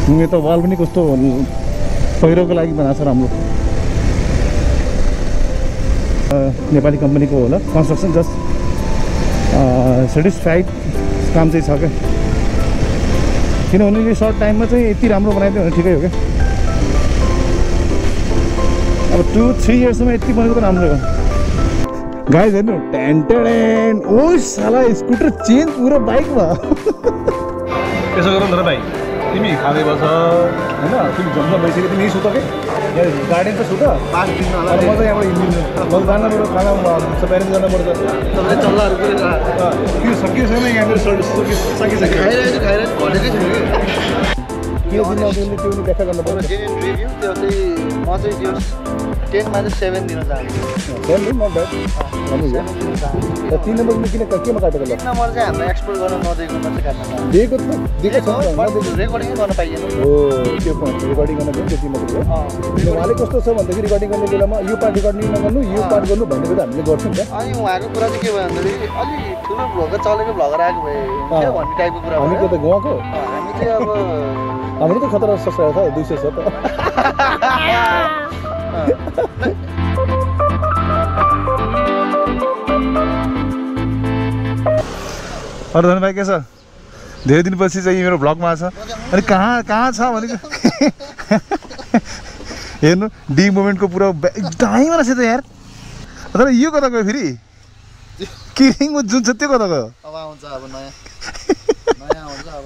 यो त वाल पनि कस्तो पहिरोको लागि बनाएको छ राम्रो। नेपाली कम्पनीको होला कन्स्ट्रक्सन। जस्ट सेटिस्फाइड काम चाहिँ छ क्या, किनभने यो सर्ट टाइममा चाहिँ यति राम्रो बनाइदियो भने ठिकै हो क्या। अब 2-3 इयर्समा यति बनेको त राम्रो हो। गाइस हेर्नु, टेन्टेन ओ साला स्कुटर चेन्ज पुरो बाइकमा। यसो गरौँ न भाइ, तिमी खाँदै बस होइन, तिमी जम्मा भइसक्यो, तिमी सुत के गार्डन त सुत 5 दिन होला। म त यहाँबाट हिँड्दिनँ, म जानु पर्यो, खाना प्यारेन्ट जानु पर्छ। सबैले चल्लाहरू पुरै त्यो सकियो छैन यहाँनिर सकिसक्यो, खाइरहेको भनेकै छु के दिन आउँदैन त्यो व्याख्या गर्नु पर्छ। जेन्युन रिभ्यू त्यो चाहिँ म चाहिँ त्यो 10 मा चाहिँ 7 दिन चाहन्छु। 7 दिन नट ब्याड। त 3 नम्बरमा किन केमा काटेको ल? 3 नम्बर चाहिँ हाम्रो एक्सपोर्ट गर्न नदिएको मात्रै काट्न दिएको छ, दिएको छ रेकर्डिङ गर्न पाइएन। हो त्यो पोइन्ट रेकर्डिङ गर्न पनि त्यति मात्रै हो। उहाँले कस्तो छ भन्दाखेरि रेकर्डिङ गर्ने बेलामा यो पार्ट रेकर्डिङ नगर्नु, यो पार्ट गर्नु भन्ने बेला हामीले गर्छौँ नि त। अनि उहाँको कुरा चाहिँ के भयो भन्दाखेरि अलि ठुलो भ्लगर चलेको भ्लगर आएको भए हुन्छ भन्ने टाइपको कुरा। हामी त गएको हामी चाहिँ अब हाम्रो त खतरा सस्ता छ 200 छ त। अरू धन भाइ के छ? धेरै दिनपछि चाहिँ मेरो भ्लगमा छ। अनि कहाँ छ भनेको हेर्नु, डी मोमेन्टको पुरा दाइमा रहेछ त यार। तर यो कता गयो फेरि? किरिङमा जुन छ त्यो कता गयो? अब आउँछ, अब नयाँ आउँछ अब।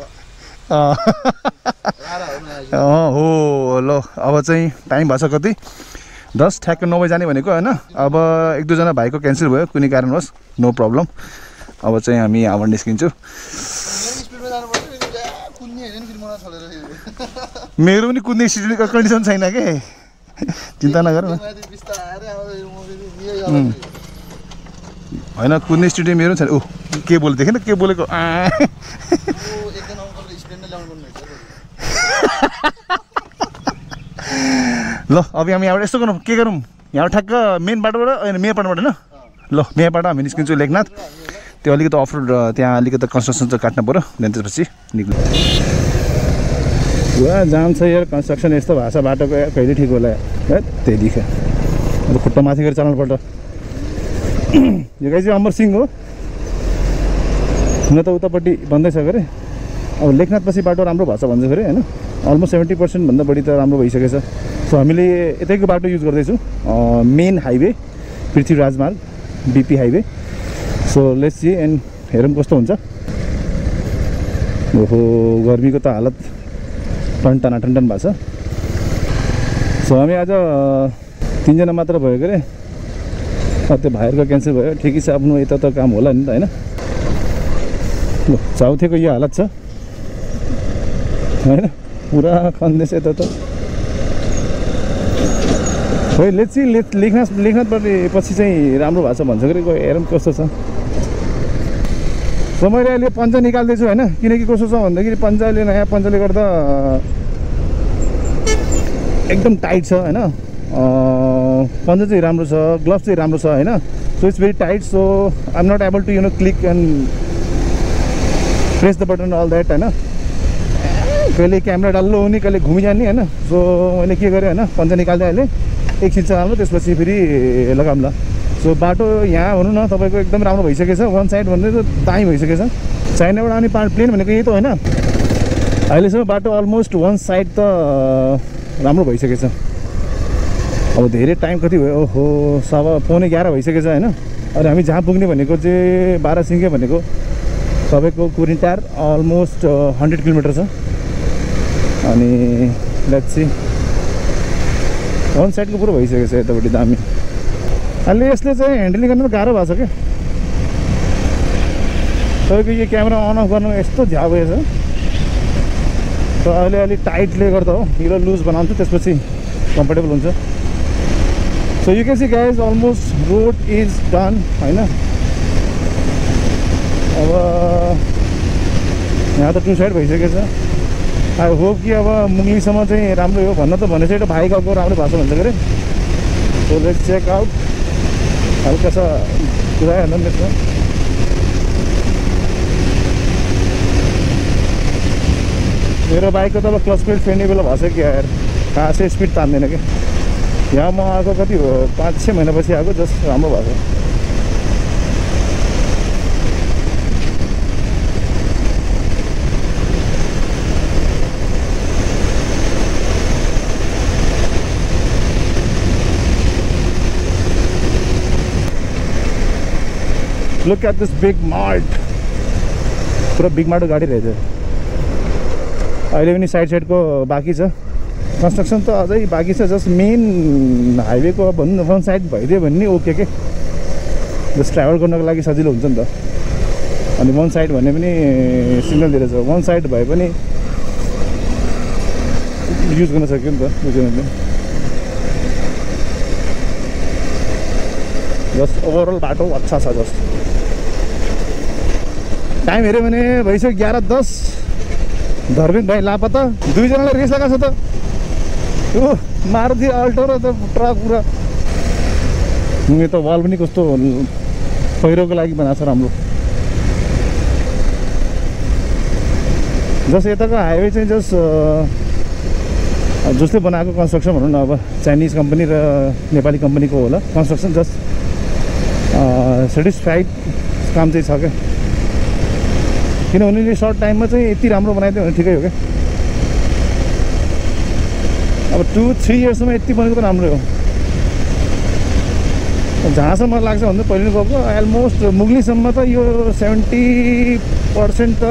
हो ल, अब चाहिँ टाइम भएको छ कति 10 ठ्याक्क 9 बजी जाने भनेको होइन। अब 1-2 जना भाइको क्यान्सल भयो कुनै कारणवश, नो प्रब्लम। अब चाहिँ हामी यहाँबाट निस्किन्छु। मेरो पनि कुद्ने कन्डिसन छैन के, चिन्ता नगर न। होइन कुद्ने स्टुडियो मेरो पनि छैन। ऊ के बोले देखेन, के बोलेको ल। अब हामी यहाँबाट यस्तो गरौँ, के गरौँ, यहाँ ठ्याक्क मेन बाटोबाट मेन बाटोबाट होइन ल, मेन बाटो हामी निस्किन्छौँ लेखनाथ। त्यो अलिकति अफ रोड, त्यहाँ अलिकति कन्स्ट्रक्सन चाहिँ काट्नु पऱ्यो, देन त्यसपछि निक्ल्नु। पुरा जाम छ यार, कन्स्ट्रक्सन यस्तो भएको छ बाटोको यार, कहिले ठिक होला यार। त्यही देखियो अब खुट्टा माथि गएर चलाउनुपर्छ। यो गाई चाहिँ अमर सिंह हो, हुन त उतापट्टि भन्दैछ अरे। अब लेखनाथ पछि बाटो राम्रो भएको छ भन्छ फेरि होइन, अलमोस्ट 70% भन्दा बढी त राम्रो भइसकेछ। सो हामीले यतैको बाटो युज गर्दैछौँ, मेन हाइवे पृथ्वी राजमार्ग BP highway. So let's see and हेरौँ कस्तो हुन्छ। ओहो गर्मीको त हालत टन भएको छ। सो हामी आज 3 जना मात्र भयो के अरे, त्यो भाइहरूको क्यान्सल भयो, ठिकै छ। आफ्नो यता त काम होला नि त होइन। ल चाउथेको यो हालत छ होइन, पुरा खन्दैछ यता त। खोइ लेट्स सी, लेखनाथबाट पछि चाहिँ राम्रो भएको छ भन्छ कि हेरौँ कस्तो छ। सो मैले अहिले पन्जा निकाल्दैछु होइन, किनकि कस्तो छ भन्दाखेरि पन्जाले नयाँ पन्जाले गर्दा एकदम टाइट छ होइन। पन्जा चाहिँ राम्रो छ, ग्लोभ चाहिँ राम्रो छ होइन। So it's very tight, so I am not able to click and press the button all that होइन। कहिले क्यामेरा डल्लो हुने, कहिले घुमिजाने होइन। सो मैले के गरेँ होइन, पन्जा निकाल्दै अहिले एकछिन चलाउनु, त्यसपछि फेरि लगाउँला। सो बाटो यहाँ भनौँ न तपाईँको एकदम राम्रो भइसकेछ। वान साइड भन्दै त दामी भइसकेछ। चाइनाबाट आउने प्लेन भनेको यही त होइन। अहिलेसम्म बाटो अलमोस्ट वान साइड त राम्रो भइसकेछ। अब धेरै टाइम कति भयो, ओहो 11:15 भइसकेछ होइन। अनि हामी जहाँ पुग्ने भनेको चाहिँ 12 सिङ्गे भनेको तपाईँको कुरिन्टार अलमोस्ट 100 किलोमिटर छ। अनि लेट्स सी, वान साइडको पुरो भइसकेछ यतापट्टि दामी। अहिले यसले चाहिँ ह्यान्डलिङ गर्नु गाह्रो भएको छ क्या। तपाईँको यो क्यामेरा अन अफ गर्नु यस्तो झ्याउ भएछ। त अहिले अलिक टाइटले गर्दा हो, हिरो लुज बनाउँछु त्यसपछि कम्फर्टेबल हुन्छ। So you can see guys almost road is done होइन। अब यहाँ त 2 साइड भइसकेछ। आई होप कि अब मुङ्गलीसम्म चाहिँ राम्रो हो भन्न त भनेछ। एउटा भाइ गएको राम्रो भएको छ भन्छ के अरे। So let's check out. हल्का सा कुदाइहाल्नु नि त्यसमा। मेरो बाइकको त अब क्लच प्लेट फेर्ने बेला भएछ कि यार, कहाँ चाहिँ स्पिड तान्दैन कि। यहाँ म आएको कति हो 5-6 महिनापछि आएको, जस्ट राम्रो भएको। Look at this big mart. पूरा बिग मार्टको गाडी रहेछ। अहिले पनि साइडको बाँकी छ कन्स्ट्रक्सन, त अझै बाँकी छ। जस्ट मेन हाइवेको भन्नु वान साइड भइदियो भने नि ओके के, जस्ट ट्राभल गर्नको लागि सजिलो हुन्छ नि त। अनि वान साइड भने पनि सिग्नल दिएर छ, वान साइड भए पनि युज गर्न सक्यो नि त बुझ्नु। जस्ट ओभरअल बाटो अच्छा छ। जस्ट टाइम हेऱ्यो भने भइसक्यो 11:10। धर्मेक भाइ लापत्ता, 2 जनालाई रेस लगाएको छ त। मारुति अल्टो र त ट्रक पुरा। यो त वाल पनि कस्तो पहिरोको लागि बनाएको छ राम्रो। जस यताको हाइवे चाहिँ जस जसले बनाएको कन्स्ट्रक्सन भनौँ न, अब चाइनिज कम्पनी र नेपाली कम्पनीको होला कन्स्ट्रक्सन। जस्ट सेटिस्फाइड काम चाहिँ छ क्या, किनभने सर्ट टाइममा चाहिँ यति राम्रो बनाइदियो भने ठिकै हो क्या। अब 2-3 इयर्समा यति बनेको त राम्रै हो। जहाँसम्म लाग्छ भन्दा पहिले गएको अलमोस्ट मुगलीसम्म त यो 70% त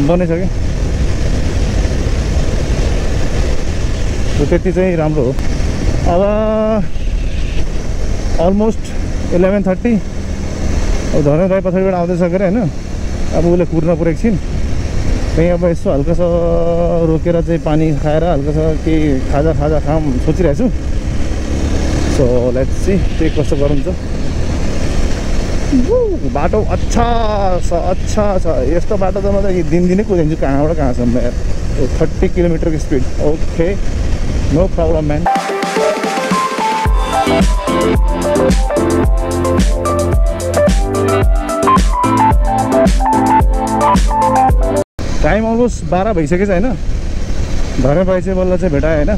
बनेछ क्या। त्यति चाहिँ राम्रो हो। अब अलमोस्ट 11:30। अब धर्मेक भाइ पछाडिबाट आउँदैछ अरे होइन। अब उसले कुर्न पुऱ्याएको छिन् कहीँ। अब यसो हल्का सा रोकेर चाहिँ पानी खाएर हल्का सा केही खाजा खाम सोचिरहेको छु। सो लेट्स सी के कस्तो गरन्छ। बाटो अच्छा छ। यस्तो बाटो त म त दिनदिनै कुदिन्छु कहाँबाट कहाँसम्म यार। 30 किलोमिटरको speed okay, no problem man. Time almost 12 भइसकेछ होइन। धर्मेक भाइ चाहिँ बल्ल चाहिँ भेटायो होइन।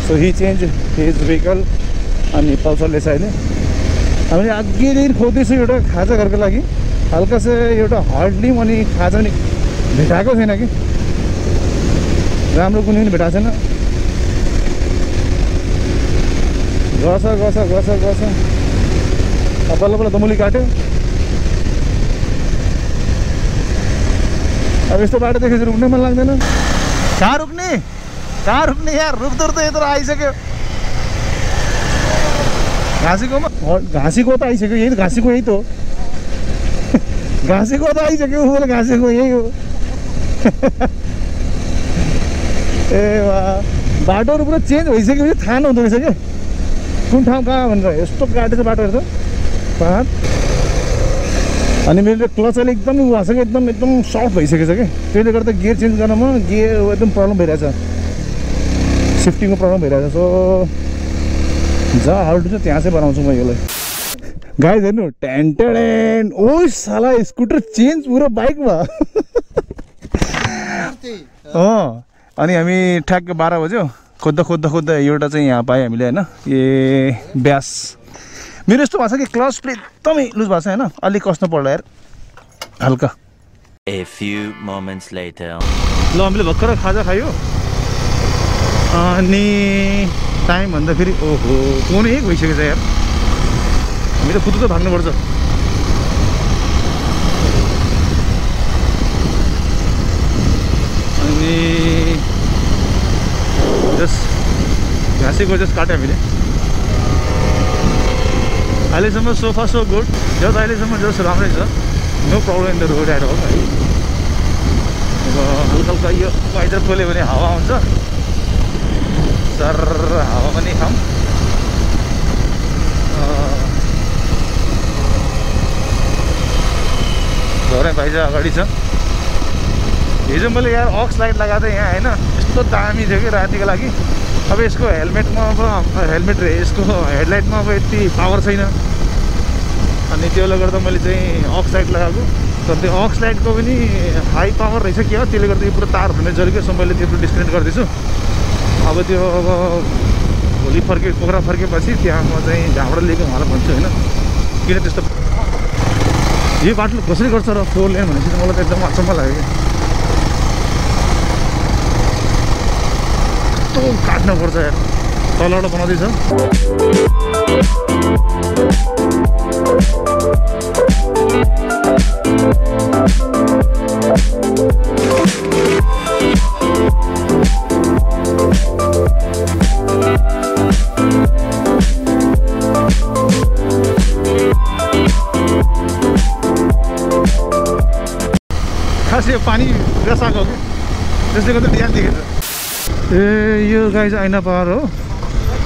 So he change his vehicle. अनि पल्सरले चाहिँ अहिले हामीले अघिदेखि खोज्दैछु एउटा खाजा घरको लागि। हल्का चाहिँ एउटा हर्डली अनि खाजा नि भेटाएको छैन कि, राम्रो कुनै पनि भेटाएको छैन। गछ बल्ल दमुली काट्यो। अब यस्तो बाटो देखेपछि रुक्नै मन लाग्दैन। कहाँ रुक्ने यार, रुक्दो त यत्रो आइसक्यो। घाँसीको त आइसक्यो, यही घाँसीको यही त हो। घाँसीको त आइसक्यो, उसले घाँसीको यही हो। ए वाह, बाटोहरू पुरा चेन्ज भइसक्यो, थाहा नहुँदो रहेछ क्या कुन ठाउँ कहाँ भनेर। यस्तो गाडी छ बाटोहरू त पाहाड। अनि मेरो क्लच अहिले एकदम भएको छ कि एकदम सफ्ट भइसकेको छ कि, त्यसले गर्दा गियर चेन्ज गर्नमा एकदम प्रब्लम भइरहेछ, सिफ्टिङको प्रब्लम भइरहेछ। सो जहाँ हल्टु छ त्यहाँ चाहिँ बनाउँछु म यसलाई। गाइज हेर्नु टेन्टेडेन, ओ साला स्कुटर चेन्ज पुरो बाइकमा। अनि हामी ठ्याक्क 12 बज्यो खोज्दा एउटा चाहिँ यहाँ पाएँ हामीले होइन। ए ब्यास मेरो यस्तो भएको छ कि क्लच प्लेट एकदमै लुज भएको छ होइन, अलिक कस्नु पर्ला यार हल्का। A few moments later. ल हामीले भर्खर खाजा खायो अनि टाइम भन्दाखेरि ओहो 1 भइसकेको छ यार। हामी त खुद भाग्नुपर्छ। अनि जस्ट घाँसीको जस्ट काट्यो हामीले। अहिलेसम्म सोफा सो गुड, जस्ट अहिलेसम्म जस्ट राम्रै छ, no problem in the road at all है। अब हल्का यो वाइजर खोल्यो भने हावा हुन्छ, सर हावा पनि खाऊँ। घरै भाइ चाहिँ अगाडि छ। हिजो मैले यहाँ अक्स लाइट लगाएको थिएँ यहाँ होइन, यस्तो दामी थियो कि रातिको लागि। अब यसको हेलमेटमा यसको हेडलाइटमा अब यति पावर छैन, अनि त्यसले गर्दा मैले चाहिँ अक्स लाइट लगाएको। तर त्यो अक्स लाइटको पनि हाई पावर रहेछ के हो, त्यसले गर्दा यो पुरो तारहरू जलेको मैले त्यो डिस्कनेक्ट गर्दैछु। अब त्यो भोलि पोखरा फर्केपछि त्यहाँ म चाहिँ जहाँबाट लिएको उहाँलाई भन्छु होइन किन त्यस्तो यो बाटो कसरी गर्छ र 4 लेन भनेपछि त मलाई त एकदम अचम्म लाग्यो कि कस्तो काट्नुपर्छ यार, तलबाट बनाउँदैछ। खास यो पानी रसाएको हो कि त्यसले गर्दा ध्यान दिएको छ। ए यो गाई चाहिँ ऐना पहरा हो।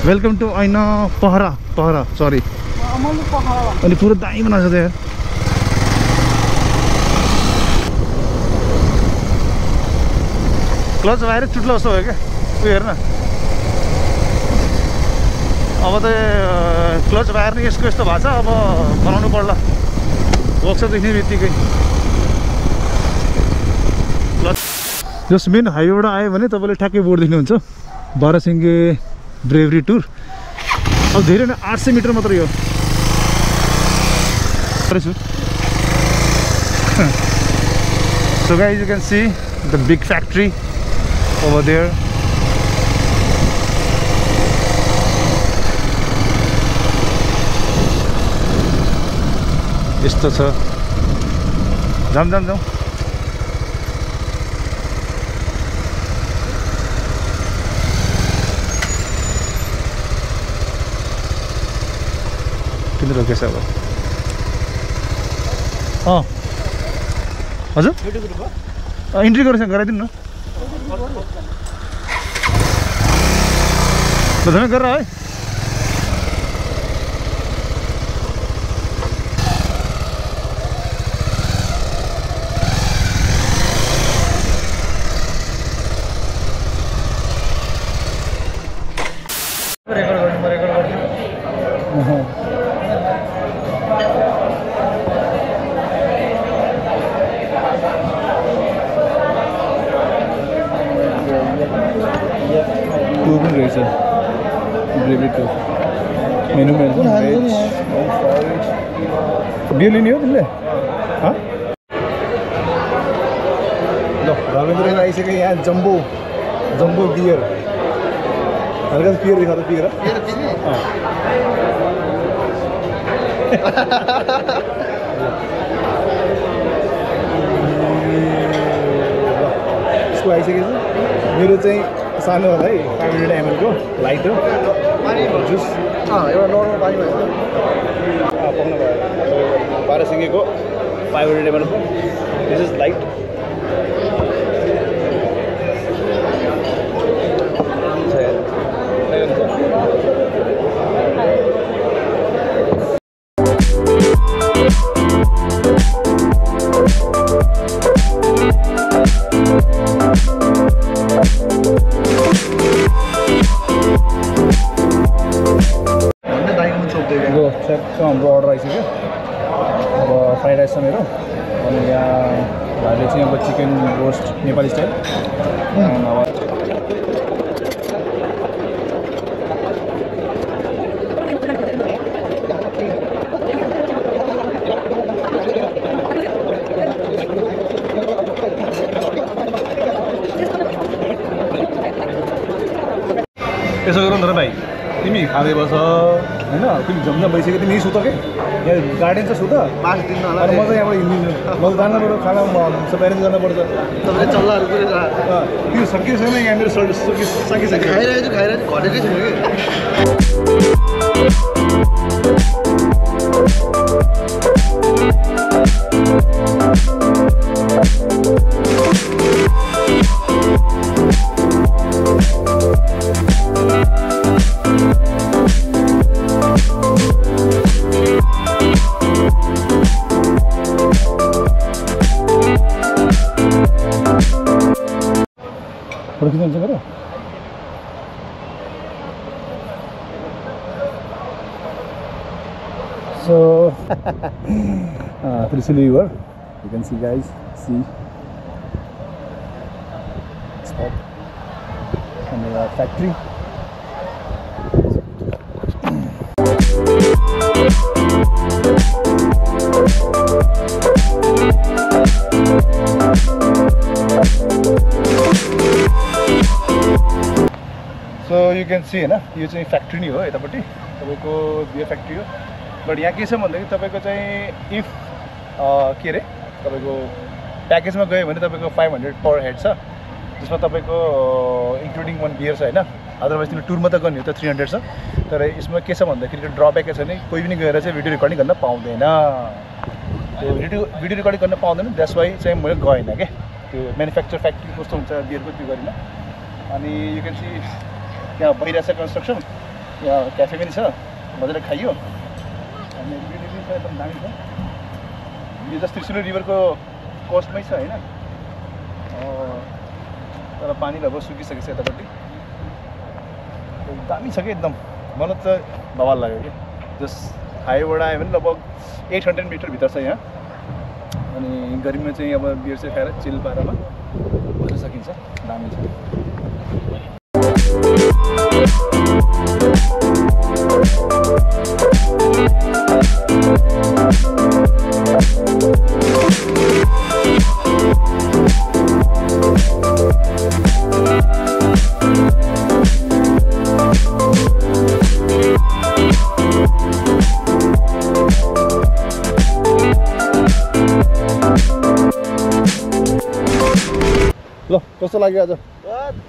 वेलकम टु ऐना पहरा सरी। अनि पुरो दामी बनाएको छ त यार। क्लच वायर चुट्लो जस्तो भयो क्या उयो हेर्न। अब त क्लच वायर नै यसको यस्तो भएको छ, अब बनाउनु पर्ला वर्कसप देख्ने बित्तिकै। जस मेन हाइवेबाट आयो भने तपाईँले ठ्याक्कै बोर्ड देख्नुहुन्छ बारासिङ्गे ब्रेभरी टुर। अब धेरै नै 800 मिटर मात्र यो। So guys, you can see the big factory over there. यस्तो छ। जाउँ किन रोकेछ अब? हजुर इन्ट्री गराइदिनु न। ल गरेर है। टुर पनि रहेछ ब्रेभरी टुर। मेनुमा बियर लिने हो तिमीले? ल धर्मेन्द्र आइसक्यो यहाँ। जम्बो बियर हल्का बियर देखा त पिएर यसको आइसकेको छ। मेरो चाहिँ सानो होला है 500 ml को लाइट हो जुस। एउटा नर्मल पानी पाउनु भयो। बारासिङ्गेको 500 ml को दिस इज लाइट। हाम्रो अर्डर आइसक्यो। अब फ्राइड राइस छ मेरो। अनि यहाँ भाइले चाहिँ अब चिकन रोस्ट नेपाली स्टाइल। यसो गरौँ न र भाइ, तिमी खाँदै बस होइन। तिमी झम्झम भइसक्यो, तिमी सुत के यहाँ गार्डन छ सुत 5 दिन होला। म चाहिँ यहाँबाट हिँड्दिनँ, म जानु पर्यो खाना प्यारेन्ट जानुपर्छ। तपाईँले चल्लाहरू पनि त्यो सकियो छैन यहाँ मेरो सकिसक्यो। खाइरहेको घटेकै छैन कि। So, Trisuli River. You can see, guys. See. Stop. And factory. So you can see, na, यो चाहिँ फ्याक्ट्री नै हो यतापट्टि तपाईको बियर फ्याक्ट्री हो बट यहाँ के छ भन्दाखेरि तपाईको चाहिँ इफ के रे तपाईको प्याकेजमा गयो भने तपाईको 500 पर हेड छ जसमा तपाईको इन्क्लुडिङ वन बियर छ हैन अदरवाइज तिम्रो टुरमा त गर्ने हो त 300 छ तर यसमा के छ भन्दाखेरि ड्रब्याक के छ नि कोही पनि गएर चाहिँ भिडियो रेकर्डिङ गर्न पाउँदैन त्यो भिडियो रेकर्डिङ गर्न पाउँदैन द्याट्स वाइ चाहिँ मैले गएन के त्यो म्यानुफ्याक्चर फ्याक्ट्री कस्तो हुन्छ बियरको त्यो गरिन अनि यु क्यान सी यहाँ भइरहेछ कन्स्ट्रक्सन यहाँ क्याफे पनि छ मजाले खाइयो अनि बिल्डिङ छ एकदम दामी छ यो जस्तो त्रिशुली रिभरको कोस्टमै छ हैन तर पानी अब सुकिसकेको छ यतापट्टि दामी छ कि एकदम मलाई त बवाल लाग्यो कि जस हाइवेबाट आयो भने लगभग 800 मिटर भित्र छ यहाँ अनि गर्मीमा चाहिँ अब बियर चाहिँ खाएर चिल पारामा बस्न सकिन्छ दामी छ ल कस्तो लाग्यो आज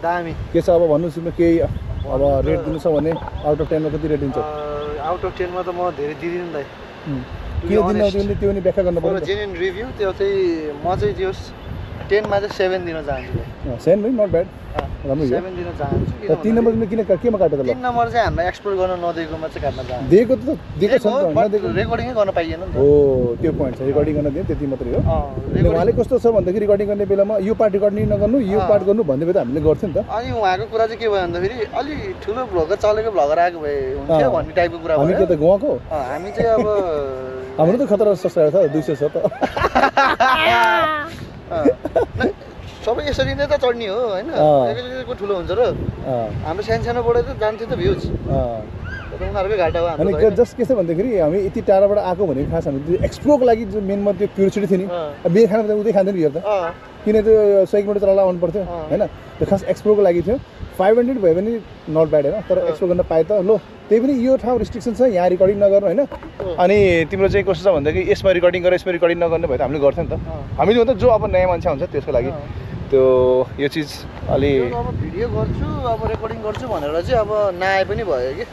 दामी के छ अब भन्नुस् न केही अब रेट दिनु छ भने आउट अफ 10 मा कति रेट दिन्छ आउट अफ 10 मा त म धेरै दिदिन दाइ के दिनु तिमीले त्यो नि व्याख्या गर्न पर्छ जेन्युइन रिभ्यू त्यो चाहिँ म चाहिँ त्यो 10 मा चाहिँ 7 दिन चाहन्छु सेन नि नट ब्याड राम्रो 7 दिन चाहन्छु त 3 नम्बर तिमीले किन केमा काट्यो त ल 3 नम्बर चाहिँ हामीलाई एक्सप्लोर गर्न नदिएकोमा चाहिँ काट्न चाहन्छु दिएको त दिएको छ नि त नदिएको रेकर्डिङै गर्न पाइएन नि त हो त्यो पोइन्ट छ रेकर्डिङ गर्न दिए त्यति मात्रै हो उहाँले कस्तो छ भन्दाखेरि रेकर्डिङ गर्ने बेलामा यो पार्ट रेकर्डिङ नगर्नु यो पार्ट गर्नु भन्ने बेला हामीले गर्थ्यौँ नि त अनि उहाँको कुरा चाहिँ के भयो भन्दाखेरि अलि ठुलो भ्लगर चलेको भ्लगर आएको भए हुन्थ्यो भन्ने टाइपको कुरा हामी के त गएको हामी चाहिँ अब हाम्रो त खतरा सब्स्क्राइबर छ 200 छ त सबै यसरी नै त चढ्ने हो हैन एकैचोटिको ठुलो हुन्छ र हाम्रो सानोबाट त जान्थ्यो त भ्युज उनीहरूकै घाटा हो अनि जस्ट के छ भन्दाखेरि हामी यति टाढाबाट आएको भनेको खास हामी त्यो एक्सप्लोरको लागि जो मेनमा त्यो क्युरियोसिटी थियो नि बियर खान त उतै खाँदैन बियर त किन त्यो 100 किलोमिटर चलाउन आउनु पर्थ्यो हैन त्यो खास एक्सप्लोरको लागि थियो 500 भयो भने नट ब्याड हैन तर एक्सप्लोर गर्न पाए त लो त्यही पनि यो ठाउँ रिस्ट्रिक्सन छ यहाँ रेकर्डिङ नगर्नु हैन अनि तिम्रो चाहिँ कस्तो छ भन्दाखेरि यसमा रेकर्डिङ गरेर यसमा रेकर्डिङ नगर्नु भए त हामीले गर्थ्यौँ नि त हामीले भन्दा जो अब नयाँ मान्छे हुन्छ त्यसको लागि त्यो यो चीज अलि अब भिडियो गर्छु अब रेकर्डिङ गर्छु भनेर चाहिँ अब नआए पनि भयो कि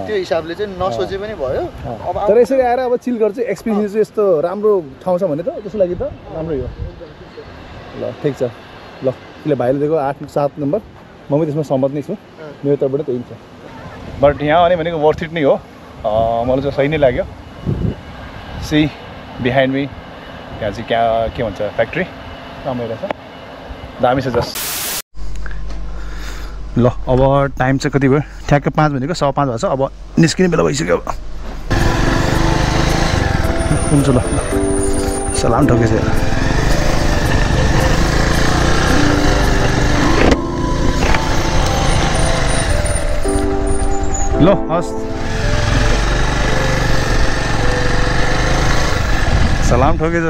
त्यो हिसाबले चाहिँ नसोचे पनि भयो अब तर यसरी आएर अब चिल गर्छु एक्सपिरियन्स चाहिँ यस्तो राम्रो ठाउँ छ भने त त्यसको लागि त राम्रै हो ल ठिक छ ल त्यसले भाइले दिएको 8-7 नम्बर म पनि त्यसमा सहमत नै छु मेरो तर्फबाट त्यही छ बट यहाँ आउने भनेको वर्थ इट नै हो मलाई चाहिँ सही नै लाग्यो सी बिहाइन्ड मी यहाँ चाहिँ के भन्छ फ्याक्ट्री राम्रो रहेछ दामी छ जस ल अब टाइम चाहिँ कति भयो ठ्याक्कै 5 भनेको 5:15 भएको छ अब निस्किने बेला भइसक्यो अब हुन्छ ल सलाम ठोकेछ ल हस् सलाम ठोकेछ